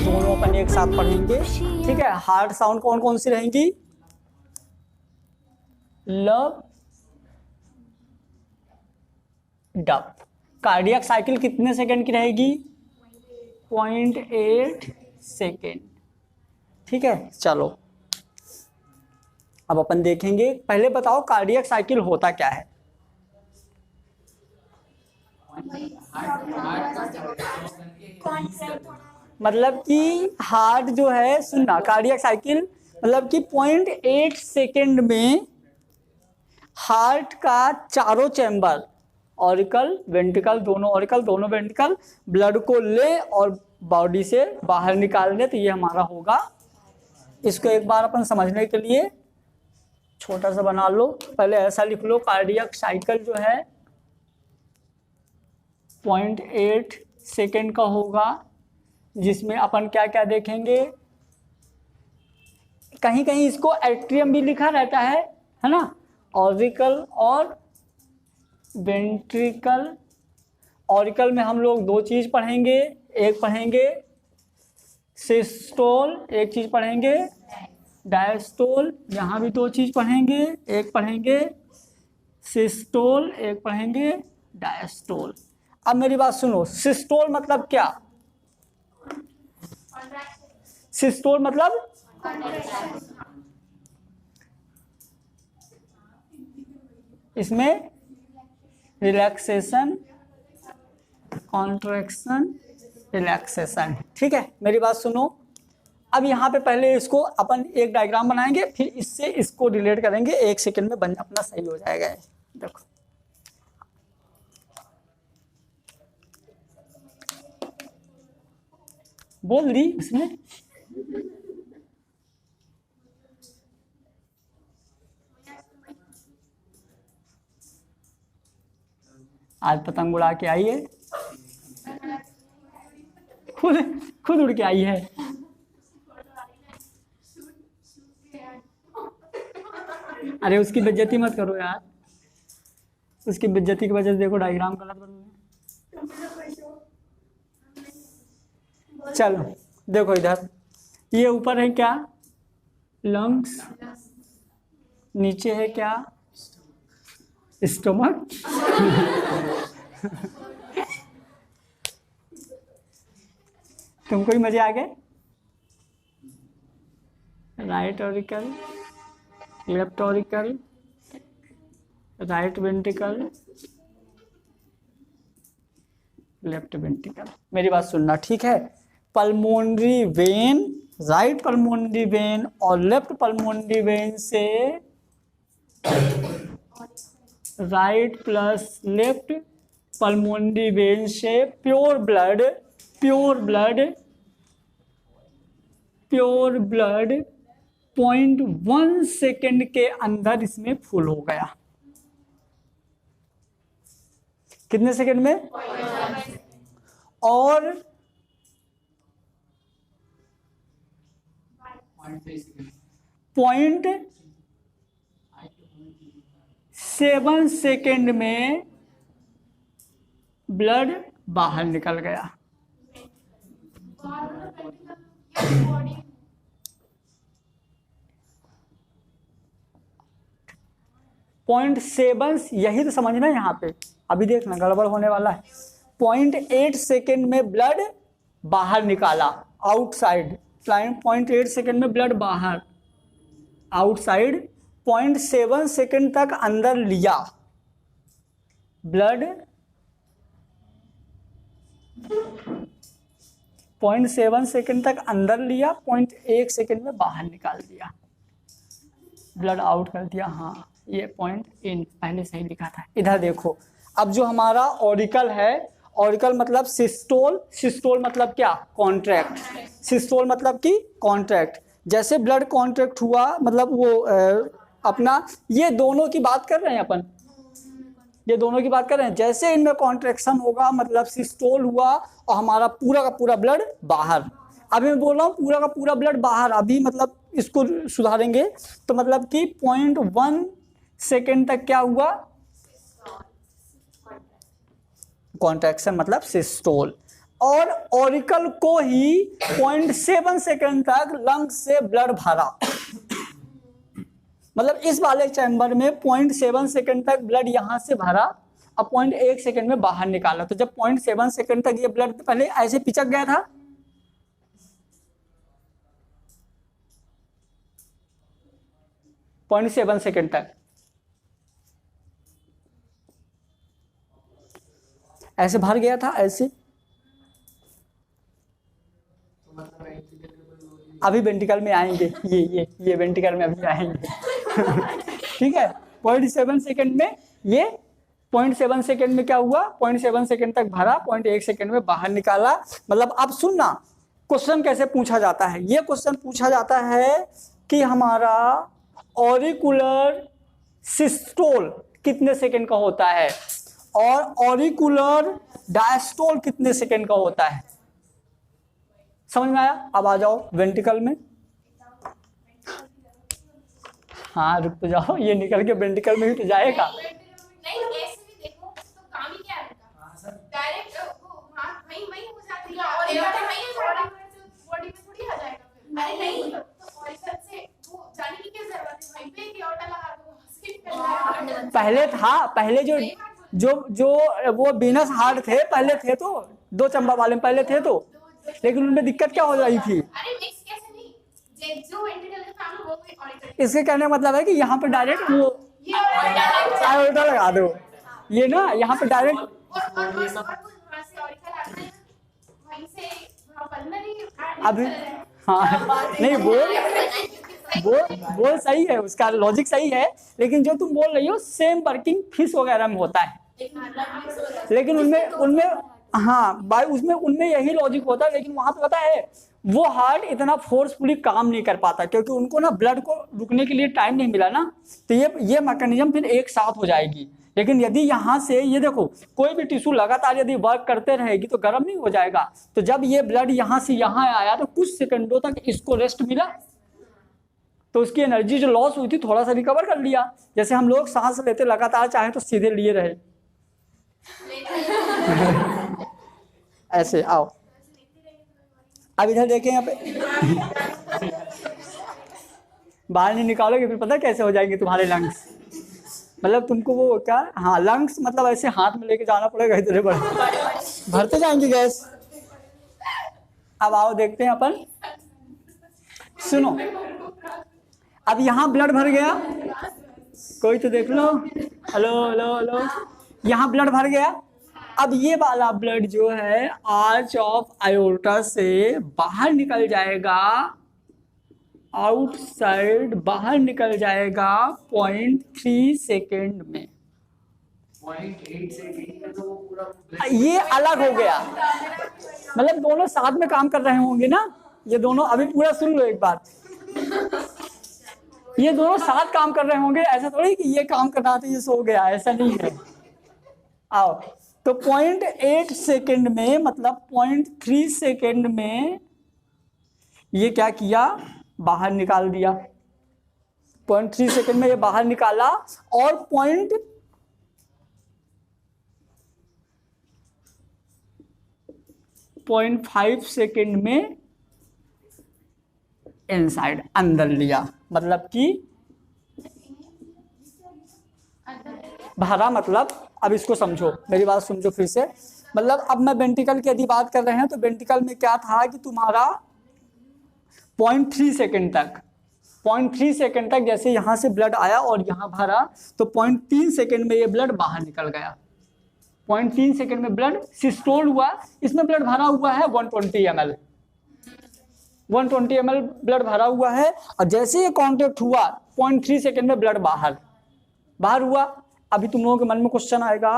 दोनों अपन एक साथ पढ़ेंगे, ठीक है। हार्ड साउंड कौन कौन सी रहेंगी? लब, डब। कार्डियक साइकिल कितने सेकंड की रहेगी? 0.8 सेकेंड, ठीक है। चलो अब अपन देखेंगे, पहले बताओ कार्डियक साइकिल होता क्या है? मतलब कि हार्ट जो है, सुनना, कार्डियक साइकिल मतलब कि 0.8 सेकेंड में हार्ट का चारों चैम्बर, ऑरिकल वेंट्रिकल, दोनों ऑरिकल दोनों वेंट्रिकल, ब्लड को ले और बॉडी से बाहर निकाल दे, तो ये हमारा होगा। इसको एक बार अपन समझने के लिए छोटा सा बना लो, पहले ऐसा लिख लो, कार्डियक साइकिल जो है 0.8 सेकेंड का होगा, जिसमें अपन क्या क्या देखेंगे, कहीं कहीं इसको एट्रियम भी लिखा रहता है ना, ऑरिकल और वेंट्रिकल। ऑरिकल में हम लोग दो चीज पढ़ेंगे, एक पढ़ेंगे सिस्टोल, एक चीज पढ़ेंगे डायस्टोल, यहाँ भी दो चीज पढ़ेंगे, एक पढ़ेंगे सिस्टोल, एक पढ़ेंगे डायस्टोल। अब मेरी बात सुनो, सिस्टोल मतलब क्या? सिस्टोल मतलब इसमें रिलैक्सेशन, कॉन्ट्रैक्शन, रिलैक्सेशन, ठीक है। मेरी बात सुनो, अब यहाँ पे पहले इसको अपन एक डायग्राम बनाएंगे, फिर इससे इसको रिलेट करेंगे, 1 सेकंड में बन अपना सही हो जाएगा। देखो बोल दी उसने, आज पतंग उड़ा के आई है, खुद खुद उड़ के आई है। अरे उसकी बेइज्जती मत करो यार, उसकी बेइज्जती की वजह से देखो डायग्राम गलत बन गया। चलो देखो इधर, ये ऊपर है क्या? लंग्स, नीचे है क्या? स्टमक। तुमको ही मजे आ गए? Right auricle, left auricle, right ventricle, left ventricle. मेरी बात सुनना, ठीक है। Pulmonary vein, right pulmonary vein और लेफ्ट पल्मोनरी वेन से right plus left pulmonary vein से प्योर ब्लड 0.1 सेकेंड के अंदर इसमें फुल हो गया। कितने सेकेंड में? और 0.7 सेकेंड में ब्लड बाहर निकल गया। 0.7, यही तो समझना है यहाँ पे, अभी देखना गड़बड़ होने वाला है। 0.8 सेकेंड में ब्लड बाहर निकाला, आउटसाइड। 0.8 सेकेंड में ब्लड बाहर, आउटसाइड। 0.7 सेकेंड तक अंदर लिया ब्लड, 0.7 सेकेंड तक अंदर लिया, 0.1 सेकेंड में बाहर निकाल दिया, ब्लड आउट कर दिया। हाँ, ये पॉइंट इन पहले सही लिखा था। इधर देखो, अब जो हमारा ऑरिकल है, ऑरिकल मतलब सिस्टोल, सिस्टोल मतलब क्या? कॉन्ट्रैक्ट। सिस्टोल मतलब कि कॉन्ट्रैक्ट, जैसे ब्लड कॉन्ट्रैक्ट हुआ, मतलब वो अपना, ये दोनों की बात कर रहे हैं अपन, ये दोनों की बात कर रहे हैं। जैसे इनमें कॉन्ट्रैक्शन होगा मतलब सिस्टोल हुआ और हमारा पूरा का पूरा ब्लड बाहर। अभी मैं बोल रहा हूँ पूरा का पूरा ब्लड बाहर, अभी मतलब इसको सुधारेंगे तो मतलब कि 0.1 सेकेंड तक क्या हुआ? कॉन्ट्रैक्शन मतलब सिस्टोल। और ऑरिकल को ही 0.7 सेकेंड तक लंग्स से ब्लड भरा। मतलब इस वाले चैम्बर में 0.7 सेकेंड तक ब्लड यहां से भरा, अब 0.1 सेकेंड में बाहर निकाला। तो जब 0.7 सेकेंड तक ये ब्लड पहले ऐसे पिचक गया था, 0.7 सेकेंड तक ऐसे भर गया था, ऐसे। अभी वेंट्रिकल में आएंगे, ये वेंट्रिकल में अभी आएंगे। ठीक है, 0.7 सेकेंड में ये 0.7 सेकेंड में क्या हुआ, 0.7 सेकेंड तक भरा, 0.1 सेकेंड में बाहर निकाला। मतलब अब सुनना क्वेश्चन कैसे पूछा जाता है। ये क्वेश्चन पूछा जाता है कि हमारा ऑरिकुलर सिस्टोल कितने सेकेंड का होता है और ऑरिकुलर डायस्टोल कितने सेकेंड का होता है। समझ में आया? अब आ जाओ वेंट्रिकल में। हाँ रुक तो जाओ, ये निकल के वेंट्रिकल में ही तो जाएगा। नहीं ऐसे भी देखो तो काम ही क्या रहता, डायरेक्ट वो वहीं हो जाती है और ये बॉडी में थोड़ी आ जाएगा फिर। अरे नहीं तो ऑरिकल से वो जाने की क्या जरूरत है, वहीं पे एओर्टा लगा दो, स्किप कर दो। पहले था, पहले जो वो वीनस हार्ट थे पहले थे, तो 2 चंबा वाले में पहले थे तो, लेकिन उनमें दिक्कत क्या हो रही थी। अरे मिक्स कैसे नहीं, जो वेंट्रिकल का काम है वो भी ऑरिकल। इसके कहने का मतलब है कि यहाँ पे डायरेक्ट वो आयोटा लगा दो, ये ना यहाँ पे डायरेक्ट अभी। हाँ नहीं बोल सही है, उसका लॉजिक सही है, लेकिन जो तुम बोल रही हो सेम वर्किंग फिश वगैरह में होता है, लेकिन उनमें हाँ भाई उसमें उनमें यही लॉजिक होता है, लेकिन वहां पे पता है वो हार्ट इतना फोर्सफुली काम नहीं कर पाता, क्योंकि उनको ना ब्लड को रुकने के लिए टाइम नहीं मिला ना, तो ये मैकेनिज्म फिर एक साथ हो जाएगी। लेकिन यदि यहाँ से ये देखो कोई भी टिश्यू लगातार यदि वर्क करते रहेगी तो गर्म नहीं हो जाएगा। तो जब ये ब्लड यहाँ से यहाँ आया तो कुछ सेकंडों तक इसको रेस्ट मिला, तो उसकी एनर्जी जो लॉस हुई थी थोड़ा सा रिकवर कर लिया। जैसे हम लोग सांस लेते लगातार चाहे तो सीधे लिए रहे ऐसे। आओ अब इधर देखें, यहाँ पे बाहर नहीं निकालोगे फिर पता कैसे हो जाएंगे तुम्हारे लंग्स। मतलब तुमको वो क्या, हाँ लंग्स मतलब ऐसे हाथ में लेके जाना पड़ेगा, इधर भरते जाएंगे गैस। अब आओ देखते हैं अपन, सुनो अब यहाँ ब्लड भर गया, कोई तो देख लो, हेलो हेलो हेलो, यहाँ ब्लड भर गया। अब ये वाला ब्लड जो है आर्च ऑफ आयोर्टा से बाहर निकल जाएगा, आउटसाइड बाहर निकल जाएगा 0.3 सेकेंड में। 0.8 सेकेंड में तो वो पूरा ये अलग हो गया, मतलब दोनों साथ में काम कर रहे होंगे ना, ये दोनों अभी पूरा सुन लो एक बात, ये दोनों साथ काम कर रहे होंगे, ऐसा थोड़ी कि ये काम कर रहा था ये सो गया, ऐसा नहीं है। आओ तो 0.8 सेकेंड में मतलब 0.3 सेकेंड में ये क्या किया, बाहर निकाल दिया। 0.3 सेकेंड में ये बाहर निकाला और 0.5 सेकेंड में इनसाइड अंदर लिया। मतलब कि भरा, मतलब अब इसको समझो, मेरी बात समझो फिर से। मतलब अब मैं वेंट्रिकल की यदि बात कर रहे हैं तो वेंट्रिकल में क्या था कि तुम्हारा 0.3 सेकेंड तक, 0.3 सेकेंड तक जैसे यहाँ से ब्लड आया और यहाँ भरा तो 0.3 सेकेंड में ये ब्लड बाहर निकल गया। 0.3 सेकेंड में ब्लड सिस्टोल हुआ, इसमें ब्लड भरा हुआ है 120 ml, 120 ml ब्लड भरा हुआ है। और जैसे ये कॉन्टेक्ट हुआ 0.3 सेकेंड में ब्लड बाहर हुआ। अभी तुम लोगों के मन में क्वेश्चन आएगा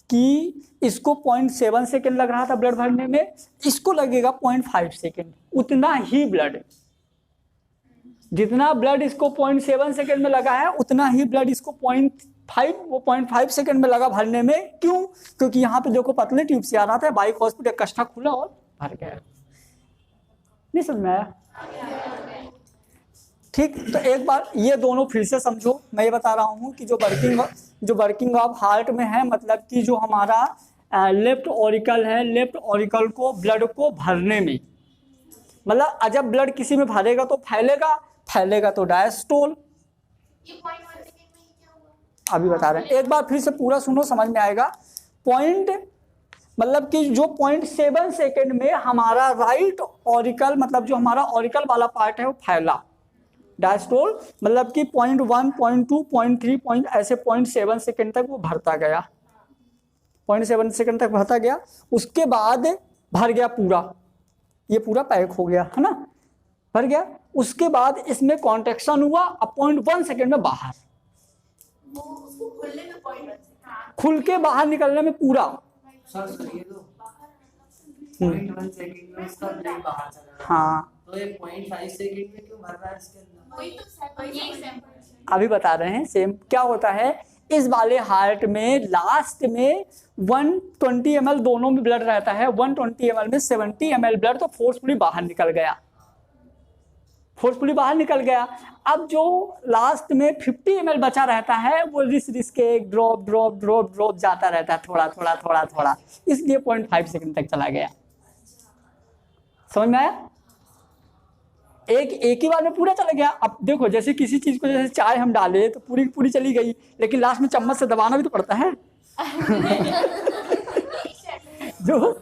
कि इसको 0.7 सेकेंड लग रहा था ब्लड भरने में, इसको लगेगा 0.5 सेकेंड। उतना ही ब्लड, जितना ब्लड इसको 0.7 सेकेंड में लगा है उतना ही ब्लड इसको 0.5 सेकेंड में लगा भरने में। क्यों? क्योंकि यहाँ पे देखो पतले ट्यूब से आ रहा था, बाइक हॉस्पिटल कष्टा खुला और भर गया। नहीं समझ में आया? ठीक, तो एक बार ये दोनों फिर से समझो। मैं ये बता रहा हूँ कि जो वर्किंग ऑफ हार्ट में है, मतलब कि जो हमारा लेफ्ट ऑरिकल है, लेफ्ट ऑरिकल को ब्लड को भरने में, मतलब जब ब्लड किसी में भरेगा तो फैलेगा, फैलेगा तो डायस्टोल। ये 0.1 सेकंड में क्या हुआ? अभी बता रहे हैं, एक बार फिर से पूरा सुनो, समझ में आएगा। पॉइंट मतलब कि जो 0.7 सेकेंड में हमारा राइट ऑरिकल, मतलब जो हमारा ऑरिकल वाला पार्ट है वो फैला, डायस्टोल, मतलब कि 0.1, 0.2, 0.3 ऐसे 0.7 सेकेंड तक वो भरता गया, 0.7 सेकेंड तक भरता गया। उसके बाद भर गया पूरा, ये पूरा पैक हो गया है ना, भर गया। उसके बाद इसमें कॉन्ट्रैक्शन हुआ, अब 0.1 सेकेंड में बाहर, वो उसको खुलने में 0.1 सेकंड। हाँ, खुल के बाहर निकलने में पूरा। सर ये तो 0.1 सेकंड में उसका ब्लड बाहर चला गया। हाँ तो ये 0.5 सेकंड में क्यों भर रहा है इसके अंदर? वही तो सैंपल अभी बता रहे हैं। सेम क्या होता है इस वाले हार्ट में, लास्ट में 120 ml दोनों में ब्लड रहता है, 120 ml में 70 ml ब्लड तो फोर्सफुली बाहर निकल गया, फोर्सफुली बाहर निकल गया। अब जो लास्ट में 50 ml बचा रहता है वो रिस के एक ड्रॉप ड्रॉप ड्रॉप ड्रॉप जाता रहता है, थोड़ा थोड़ा थोड़ा थोड़ा, इसलिए 0.5 सेकंड तक चला गया। समझ में आया? एक ही बार में पूरा चला गया। अब देखो जैसे किसी चीज को, जैसे चाय हम डाले तो पूरी पूरी चली गई, लेकिन लास्ट में चम्मच से दबाना भी तो पड़ता है जो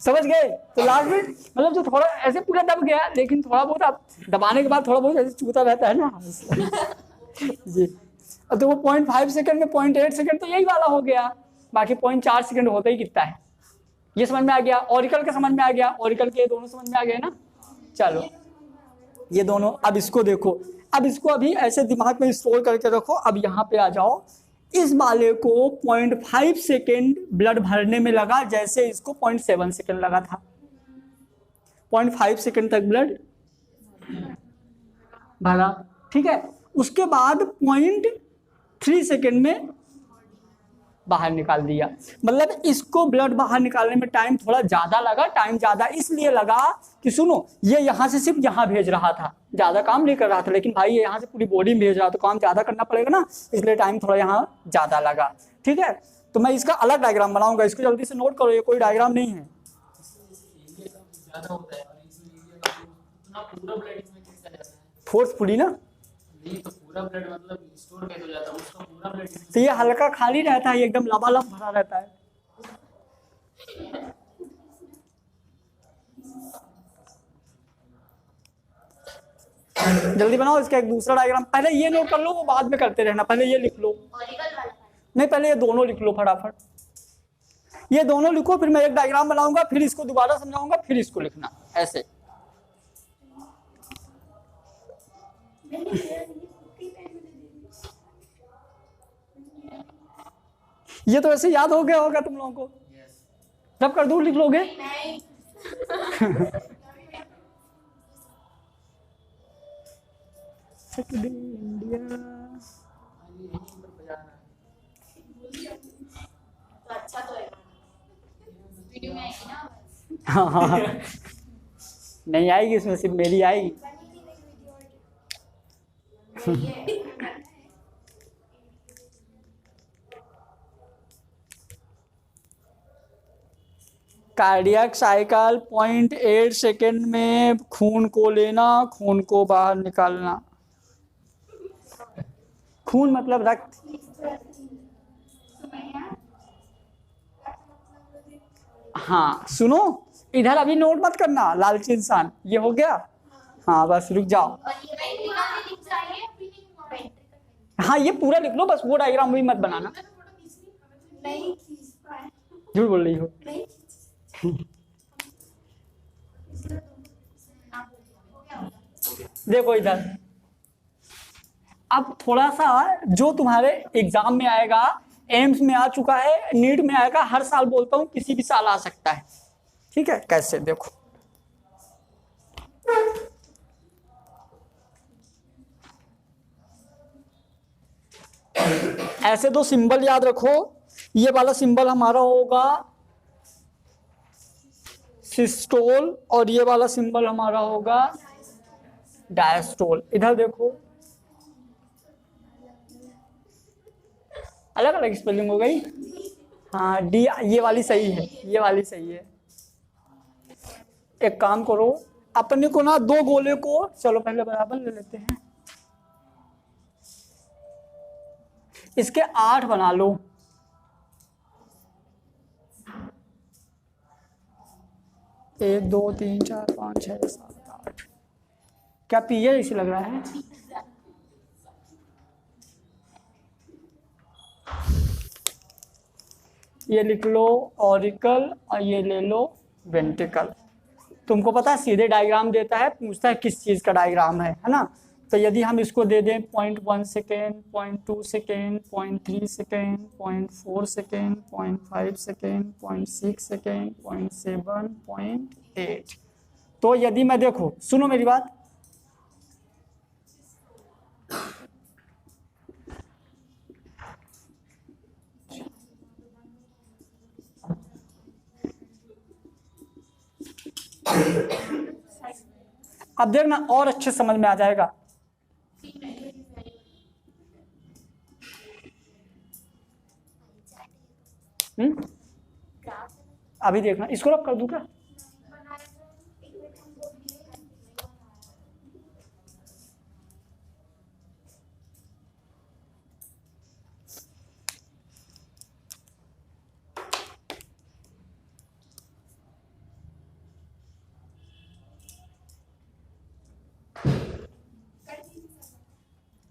समझ गए? तो लास्ट में मतलब जो थोड़ा ऐसे पूरा दब गया, लेकिन थोड़ा बहुत अब दबाने के बाद थोड़ा बहुत ऐसे चूता रहता है ना जी। अब तो वो 0.5 सेकंड में 0.8 सेकंड तो यही वाला हो गया, बाकी 0.4 सेकंड होता ही कितना है। ये समझ में आ गया, ऑरिकल का समझ में आ गया, ऑरिकल के दोनों समझ में आ गए ना। चलो ये दोनों, अब इसको देखो, अब इसको अभी ऐसे दिमाग में स्टोर करके रखो। अब यहाँ पे आ जाओ, इस वाले को 0.5 सेकेंड ब्लड भरने में लगा, जैसे इसको 0.7 सेकेंड लगा था। 0.5 सेकेंड तक ब्लड भरा, ठीक है। उसके बाद 0.3 सेकेंड में बाहर निकाल दिया, मतलब इसको ब्लड बाहर निकालने में टाइम थोड़ा ज्यादा लगा। टाइम ज्यादा इसलिए लगा कि सुनो, ये यहाँ से सिर्फ यहाँ भेज रहा था, ज्यादा काम नहीं कर रहा था, लेकिन भाई ये यहाँ से पूरी बॉडी में भेज रहा था, तो काम ज्यादा करना पड़ेगा ना, इसलिए टाइम थोड़ा यहाँ ज्यादा लगा, ठीक है। तो मैं इसका अलग डायग्राम बनाऊंगा, इसको जल्दी से नोट करो, ये कोई डायग्राम नहीं है। फोर्सफुली ना, तो पूरा ब्लड मतलब स्टोर कैसे हो जाता है, उसका पूरा ब्लड तो ये हल्का खाली रहता है, ये एकदम लबालब भरा रहता है। जल्दी बनाओ इसका एक दूसरा डायग्राम। पहले ये नोट कर लो, वो बाद में करते रहना, पहले ये लिख लो। ऑरिकल वाला नहीं, पहले ये दोनों लिख लो फटाफट, ये दोनों लिखो, फिर मैं एक डायग्राम बनाऊंगा, फिर इसको दोबारा समझाऊंगा, फिर इसको लिखना ऐसे। ये तो ऐसे याद हो गया होगा तुम लोगों को, जब कर दूं लिख लोगे। नहीं इंडिया तो अच्छा तो है, वीडियो में आएगी ना। हाँ हाँ, नहीं आएगी इसमें, सिर्फ मेरी आएगी। कार्डियक साइकिल 0.8 सेकेंड में खून को लेना, खून को बाहर निकालना। खून मतलब रक्त। हाँ सुनो, इधर अभी नोट मत करना, लालची इंसान। ये हो गया, हाँ बस रुक जाओ। और ये पेंटिंग लिख जाइए, पेंटिंग हाँ ये पूरा लिख लो, बस वो डायग्राम भी मत बनाना। नहीं खींच पाए, झूठ बोल रही हो। नहीं देखो इधर, अब थोड़ा सा जो तुम्हारे एग्जाम में आएगा, एम्स में आ चुका है, नीट में आएगा, हर साल बोलता हूँ, किसी भी साल आ सकता है, ठीक है। कैसे देखो, ऐसे दो सिंबल याद रखो। ये वाला सिंबल हमारा होगा सिस्टोल और ये वाला सिंबल हमारा होगा डायस्टोल। इधर देखो, अलग अलग स्पेलिंग हो गई। हाँ डी, ये वाली सही है, ये वाली सही है। एक काम करो, अपने को ना दो गोले को चलो पहले बराबर ले लेते हैं, इसके 8 बना लो। एक दो तीन चार पाँच छः सात आठ, क्या पी है इसे लग रहा है? ये लिख लो ऑरिकल और ये ले लो वेंट्रिकल। तुमको पता है सीधे डायग्राम देता है, पूछता है किस चीज़ का डायग्राम है ना। तो यदि हम इसको दे दें 0.1 second, 0.2 second, 0.3 second, 0.4 second, 0.5 second, 0.6 second, 0.7, 0.8, तो यदि मैं देखो, सुनो मेरी बात, अब देखना और अच्छे समझ में आ जाएगा। अभी देखना, इसको रब कर दूं क्या?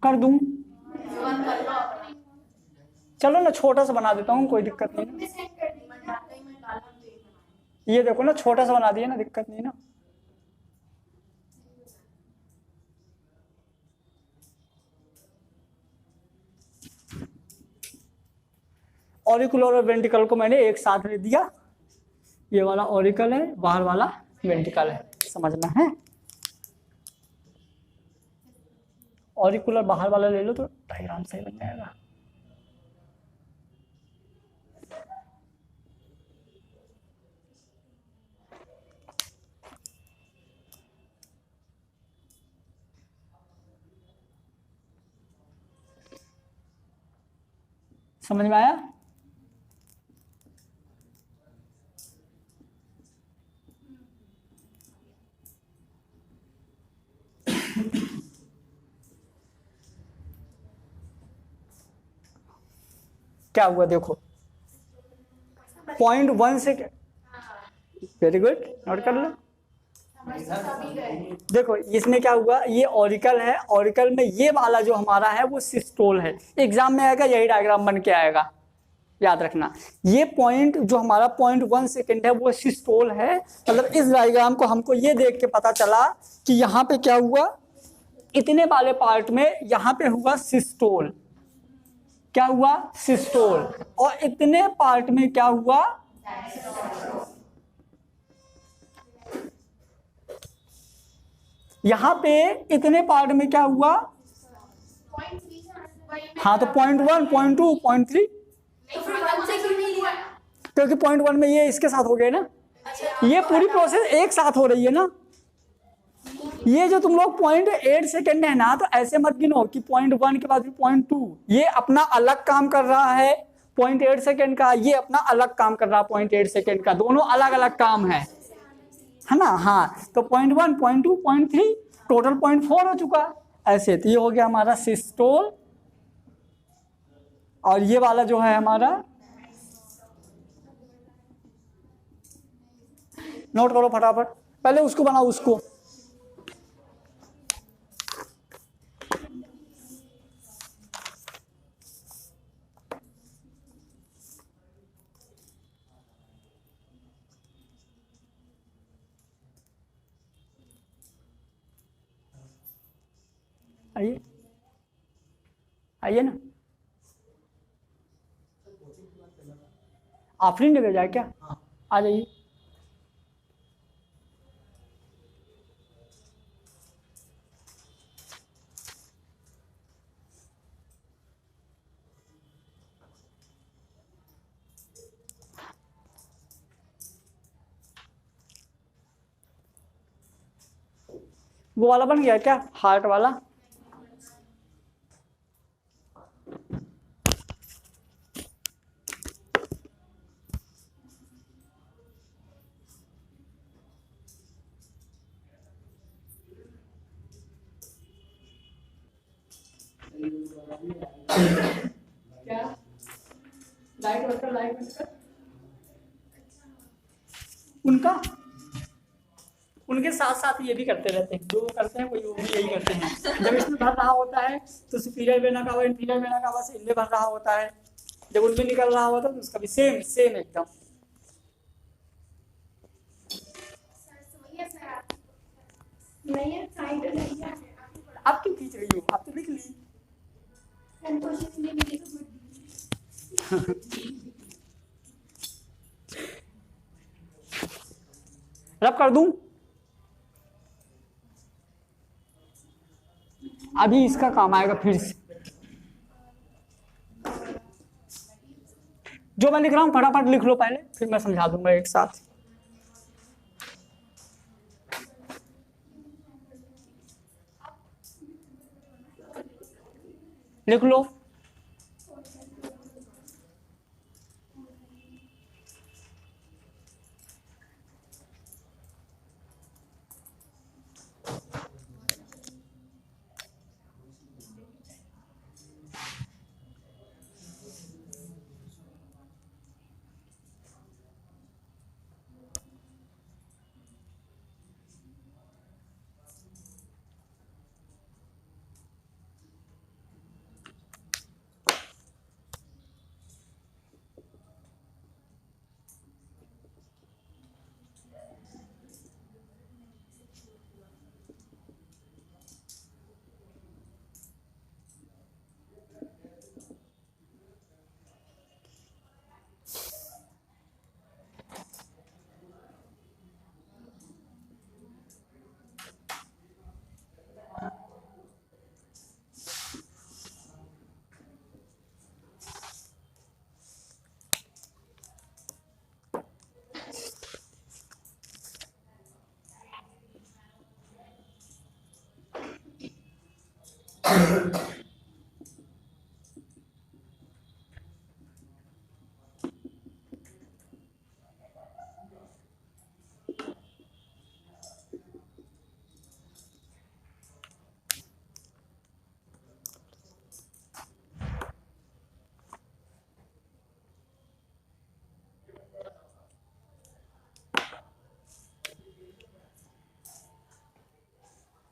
कर दूं? चलो ना छोटा सा बना देता हूँ, कोई दिक्कत नहीं ना। ये देखो ना छोटा सा बना दिया ना, दिक्कत नहीं ना। ऑरिकुलर और वेंट्रिकल को मैंने एक साथ ले दिया, ये वाला ऑरिकल है, बाहर वाला वेंट्रिकल है, समझना है। ऑरिकुलर बाहर वाला ले लो तो डायग्राम सही बन जाएगा। समझ में आया? क्या हुआ देखो, 0.1 से, वेरी गुड, नोट कर लो। देखो इसमें क्या हुआ, ये ऑरिकल है, ऑरिकल में ये वाला जो हमारा है वो सिस्टोल है। एग्जाम में आएगा यही डायग्राम बन के आएगा, याद रखना। ये पॉइंट जो हमारा 0.1 सेकेंड है वो सिस्टोल है। मतलब इस डायग्राम को हमको ये देख के पता चला कि यहाँ पे क्या हुआ, इतने वाले पार्ट में यहाँ पे हुआ सिस्टोल, क्या हुआ सिस्टोल, और इतने पार्ट में क्या हुआ, यहाँ पे इतने पार्ट में क्या हुआ, हाँ तो 0.1, 0.2, 0.3, क्योंकि 0.1 में ये इसके साथ हो गए ना, ये पूरी प्रोसेस एक साथ हो रही है ना। ये जो तुम लोग 0.8 सेकेंड है ना, तो ऐसे मत गिनो कि 0.1 के बाद 0.2, ये अपना अलग काम कर रहा है, 0.8 सेकेंड का ये अपना अलग काम कर रहा है, 0.8 सेकेंड का, दोनों अलग अलग काम है ना। हाँ तो 0.1, 0.2, 0.3, टोटल 0.4 हो चुका। ऐसे तो ये हो गया हमारा सिस्टोल, और ये वाला जो है हमारा, नोट करो फटाफट, पहले उसको बनाओ, उसको आइए आइए ना। आफरीन जगह जाए क्या? आ जाइए। वो वाला बन गया क्या, हार्ट वाला? क्या लाइट बंद कर, लाइट बंद कर। उनका उनके साथ साथ ये भी करते रहते हैं, जो वो करते हैं वो भी यही करते हैं। जब इसमें भर रहा होता है तो superior vena cava inferior vena cava से इनमें भर रहा होता है, जब उनमें निकल रहा होता है तो उसका भी सेम सेम एकदम। नहीं है साइड नहीं है। आप क्यों खींच रही हो, आप तो लिख ली। संतोष इसलिए मेरे को मत दीजिए। रब कर दूं, अभी इसका काम आएगा फिर से। जो मैं लिख रहा हूं फटाफट लिख लो पहले, फिर मैं समझा दूंगा एक साथ। लिख लो।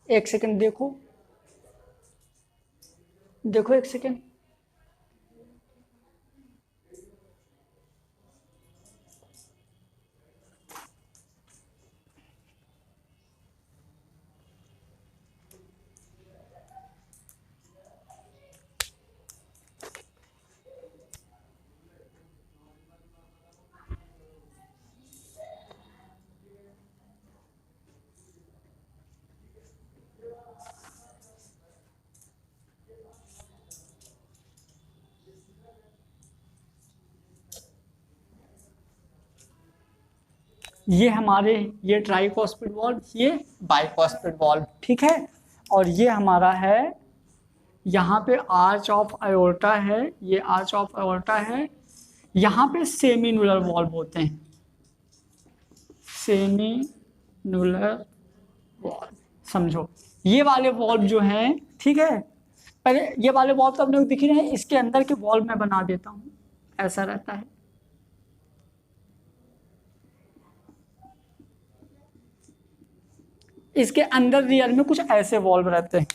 एक सेकंड देखो, देखो एक सेकंड। ये हमारे ये ट्राइकोस्पिड वॉल्व, ये बाइकोस्पिड वॉल्व, ठीक है। और ये हमारा है, यहाँ पे आर्च ऑफ अयोर्टा है, ये आर्च ऑफ अयोर्टा है। यहाँ पे सेमीनुलर वॉल्व होते हैं, सेमीनुलर वॉल्व, समझो। ये वाले वॉल्व जो हैं, ठीक है, पहले ये वाले वॉल्व तो अपने दिख ही रहे हैं, इसके अंदर के वॉल्व मैं बना देता हूँ, ऐसा रहता है। इसके अंदर रियल में कुछ ऐसे वॉल्व रहते हैं,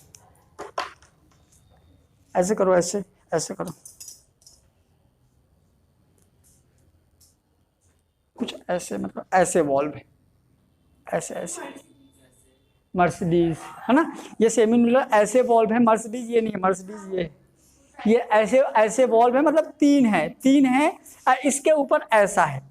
ऐसे करो, ऐसे ऐसे करो, कुछ ऐसे, मतलब ऐसे वॉल्व है, ऐसे ऐसे। मर्सिडीज है ना, ये सेमीनुलर ऐसे वॉल्व है। मर्सिडीज ये नहीं है, मर्सिडीज ये ऐसे ऐसे वॉल्व है, मतलब तीन है, तीन है। इसके ऊपर ऐसा है,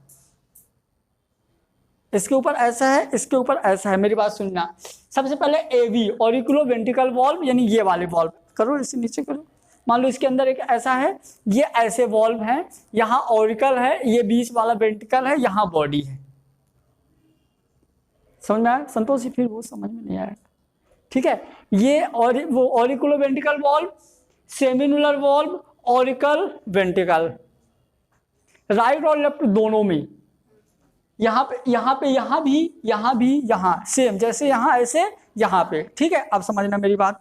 इसके ऊपर ऐसा है, इसके ऊपर ऐसा है। मेरी बात सुनना, सबसे पहले एवी ऑरिकुलो वेंट्रिकल वॉल्व, यानी ये वाले वॉल्व करो, इसे नीचे करो। मान लो इसके अंदर एक ऐसा है, ये ऐसे वॉल्व है, यहाँ ऑरिकल है, ये बीच वाला वेंट्रिकल है, यहाँ बॉडी है। समझ में आया संतोषी? फिर वो समझ में नहीं आया, ठीक है। ये और वो auriculo ventricle valve, semilunar valve, auricle ventricle, right और लेफ्ट दोनों में। यहाँ पे यहाँ भी यहाँ सेम, जैसे यहाँ ऐसे यहाँ पे, ठीक है। अब समझना मेरी बात,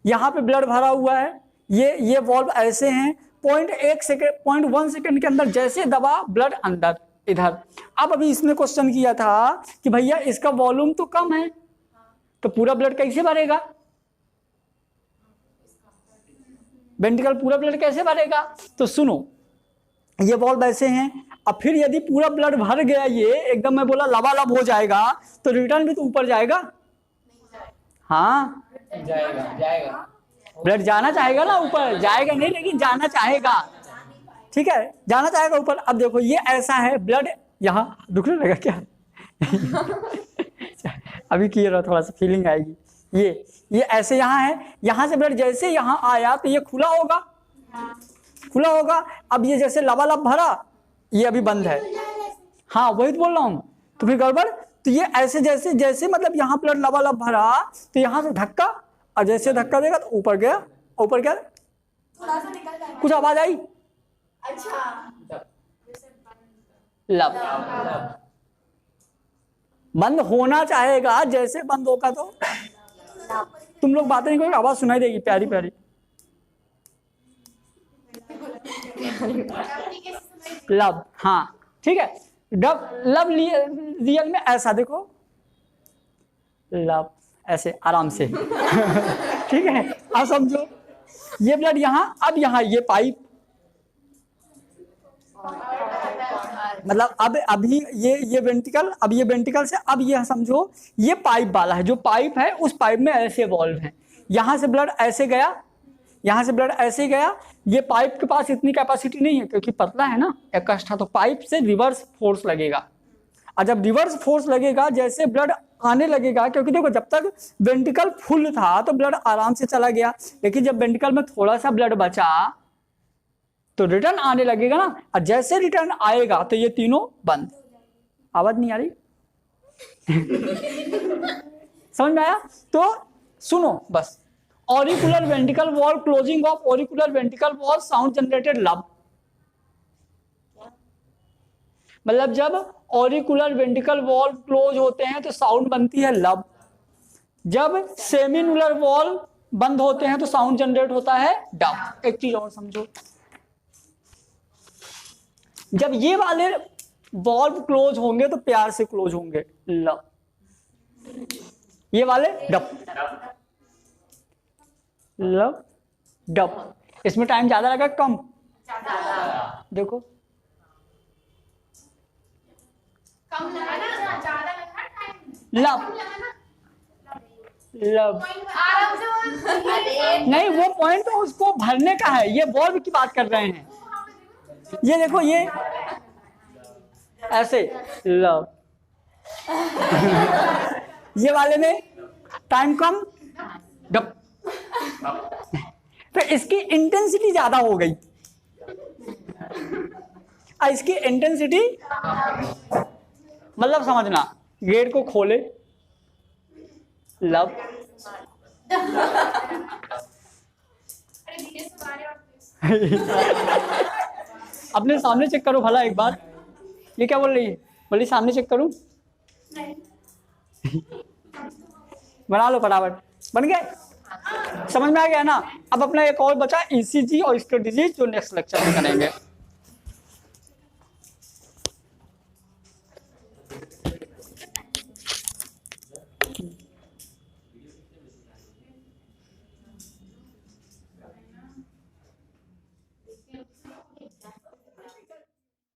यहाँ पे ब्लड भरा हुआ है, ये वॉल्व ऐसे हैं, 0.1 सेकंड के अंदर जैसे दबा ब्लड अंदर इधर। अब अभी इसने क्वेश्चन किया था कि भैया इसका वॉल्यूम तो कम है, तो पूरा ब्लड कैसे भरेगा, वेंट्रिकल पूरा ब्लड कैसे भरेगा। तो सुनो, ये वॉल्व ऐसे हैं। अब फिर यदि पूरा ब्लड भर गया, ये एकदम मैं बोला लबालब हो जाएगा, तो रिटर्न भी तो ऊपर जाएगा। हाँ जाएगा ब्लड जाना चाहेगा ना ऊपर, जाएगा नहीं लेकिन जाना चाहेगा, ठीक है, जाना चाहेगा ऊपर। अब देखो ये ऐसा है, ब्लड यहाँ दुखने लगा क्या अभी क्लियर हो, थोड़ा सा फीलिंग आएगी। ये ऐसे यहाँ है, यहाँ से ब्लड जैसे यहाँ आया तो ये खुला होगा, खुला होगा। अब ये जैसे लबालब भरा, ये अभी बंद है। हाँ वही तो बोल रहा हूँ, तो फिर गड़बड़। तो ये ऐसे जैसे जैसे मतलब यहाँ ब्लड लबालब भरा, तो यहाँ से धक्का, और जैसे धक्का देगा तो ऊपर गया, ऊपर गया, थोड़ा सा निकल जाएगा। कुछ आवाज आई, अच्छा लब बंद होना चाहेगा, जैसे बंद होगा तो तुम लोग बातें नहीं करोगे, आवाज सुनाई देगी प्यारी प्यारी। लब, हाँ ठीक है। लब रियल में ऐसा देखो, लब ऐसे आराम से ठीक है। अब समझो ये ब्लड यहाँ, अब यहाँ ये पाइप, मतलब अब अभी ये वेंट्रिकल, अब ये वेंट्रिकल से अब ये समझो ये पाइप वाला है, जो पाइप है उस पाइप में ऐसे वॉल्व है, यहाँ से ब्लड ऐसे गया, यहाँ से ब्लड ऐसे गया। ये पाइप के पास इतनी कैपेसिटी नहीं है क्योंकि पतला है ना एक्स्ट्रा, तो पाइप से रिवर्स फोर्स लगेगा, और जब रिवर्स फोर्स लगेगा जैसे ब्लड आने लगेगा, क्योंकि देखो जब तक वेंट्रिकल फुल था तो ब्लड आराम से चला गया, लेकिन जब वेंट्रिकल में थोड़ा सा ब्लड बचा तो रिटर्न आने लगेगा ना, और जैसे रिटर्न आएगा तो ये तीनों बंद। आवाज नहीं आ रही समझ में आया। तो सुनो बस, auricular ventricle wall, closing of auricular ventricle wall, sound generated लब। मतलब जब ऑरिकुलर वेंट्रिकल वॉल क्लोज होते हैं तो साउंड बनती है लब, जब सेमिनुलर वॉल बंद होते हैं तो साउंड जनरेट होता है डब। एक चीज और समझो, जब ये वाले वॉल्व क्लोज होंगे तो प्यार से क्लोज होंगे लब, ये वाले डब, लब डब। इसमें टाइम ज्यादा लगा कम, देखो कम लगा ना, ज्यादा लगा टाइम, लब लब आराम से वो नहीं, वो पॉइंट तो उसको भरने का है, ये वॉल्व की बात कर रहे हैं। ये देखो ये ऐसे लव ये वाले में टाइम कम डब, तो इसकी इंटेंसिटी ज्यादा हो गई, इसकी इंटेंसिटी मतलब समझना, गेट को खोले लब, अरे धीरे से मारे और अपने सामने चेक करो भला एक बार। ये क्या बोल रही है, बोली सामने चेक करूं, बना लो फटाफट, बन गए, समझ में आ गया ना। अब अपना एक और बचा ईसीजी और स्टेट डिजीज, जो नेक्स्ट लेक्चर में करेंगे।